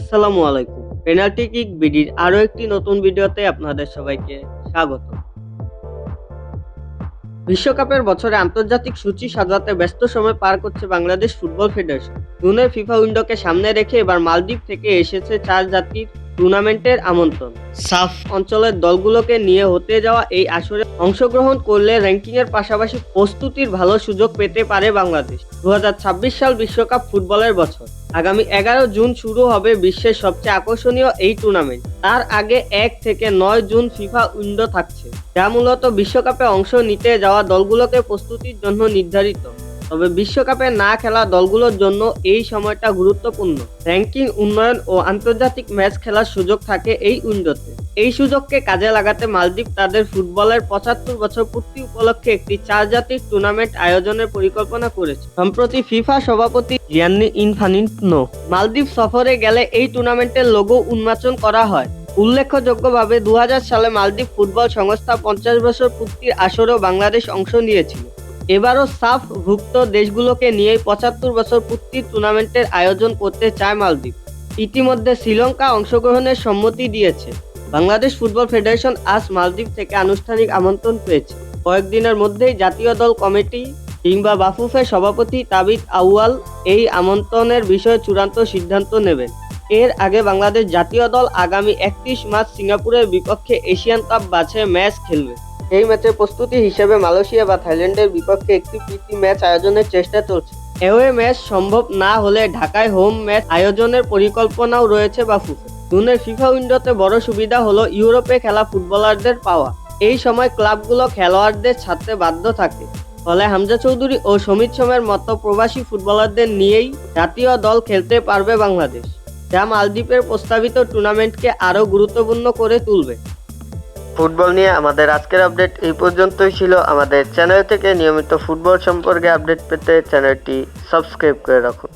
আসসালামু আলাইকুম। Penalty kick বিডির আরো একটি নতুন ভিডিওতে আপনাদের সবাইকে স্বাগত। বিশ্বকাপের বছরে আন্তর্জাতিক সূচি সাজাতে ব্যস্ত সময় পার করছে বাংলাদেশ ফুটবল ফেডারেশন। জুনের ফিফা উইন্ডোকে সামনে রেখে এবার মালদ্বীপ থেকে এসেছে 4 জাতির টুর্নামেন্টের আমন্ত্রণ। সাফ অঞ্চলের দলগুলোকে নিয়ে হতে যাওয়া এই আসরে অংশগ্রহণ করলে র্যাঙ্কিংয়ের পাশাপাশি প্রস্তুতির ভালো সুযোগ পেতে পারে বাংলাদেশ। 2026 সাল বিশ্বকাপ ফুটবলের বছর। আগামী 11 জুন শুরু হবে বিশ্বের সবচেয়ে আকর্ষণীয় এই টুর্নামেন্ট। তার আগে 1 থেকে 9 জুন ফিফা উইন্ডো থাকছে, যা মূলত বিশ্বকাপে অংশ নিতে যাওয়া দলগুলোকে প্রস্তুতির জন্য নির্ধারিত। তবে বিশ্বকাপে না খেলা দলগুলোর জন্য এই সময়টা গুরুত্বপূর্ণ। র্যাঙ্কিং উন্নয়ন ও আন্তর্জাতিক ম্যাচ খেলার সুযোগ থাকে এই উইন্ডোতে। এই সুযোগকে কাজে লাগাতে মালদ্বীপ তাদের ফুটবলের 75 বছর পূর্তি উপলক্ষে একটি 4 জাতির টুর্নামেন্ট আয়োজনের পরিকল্পনা করেছে। সম্প্রতি ফিফা সভাপতি জিয়ান্নি ইনফান্তিনো মালদ্বীপ সফরে গেলে এই টুর্নামেন্টের লোগো উন্মোচন করা হয়। উল্লেখযোগ্যভাবে 2000 সালে মালদ্বীপ ফুটবল সংস্থা 50 বছর পূর্তির আসরেও বাংলাদেশ অংশ নিয়েছিল। এবারও সাফ ভুক্ত দেশগুলোকে নিয়েই 75 বছর পূর্তির টুর্নামেন্টের আয়োজন করতে চায় মালদ্বীপ। ইতিমধ্যে শ্রীলঙ্কা অংশগ্রহণের সম্মতি দিয়েছে। বাংলাদেশ ফুটবল ফেডারেশন আজ মালদ্বীপ থেকে আনুষ্ঠানিক আমন্ত্রণ পেয়েছে। কয়েকদিনের মধ্যেই জাতীয় দল কমিটি কিংবা বাফুফের সভাপতি তাবিথ আউয়াল এই আমন্ত্রণের বিষয়ে চূড়ান্ত সিদ্ধান্ত নেবেন। এর আগে বাংলাদেশ জাতীয় দল আগামী 31 মার্চ সিঙ্গাপুরের বিপক্ষে এশিয়ান কাপ বাছাই ম্যাচ খেলবে। এই ম্যাচের প্রস্তুতি হিসেবে মালয়েশিয়া বা থাইল্যান্ডের বিপক্ষে একটি প্রীতি ম্যাচ আয়োজনের চেষ্টা চলছে। অ্যাওয়ে ম্যাচ সম্ভব না হলে ঢাকায় হোম ম্যাচ আয়োজনের পরিকল্পনাও রয়েছে বাফুফের। জুনের ফিফা উইন্ডোতে বড় সুবিধা হলো ইউরোপে খেলা ফুটবলারদের পাওয়া। এই সময় ক্লাবগুলো খেলোয়াড়দের ছাড়তে বাধ্য থাকে। ফলে হামজা চৌধুরী ও সমিত সোমের মতো প্রবাসী ফুটবলারদের নিয়েই জাতীয় দল খেলতে পারবে বাংলাদেশ, যা মালদ্বীপের প্রস্তাবিত টুর্নামেন্টকে আরও গুরুত্বপূর্ণ করে তুলবে। ফুটবল নিয়ে আমাদের আজকের আপডেট এই পর্যন্তই ছিল। আমাদের চ্যানেল থেকে নিয়মিত ফুটবল সম্পর্কে আপডেট পেতে চ্যানেলটি সাবস্ক্রাইব করে রাখুন।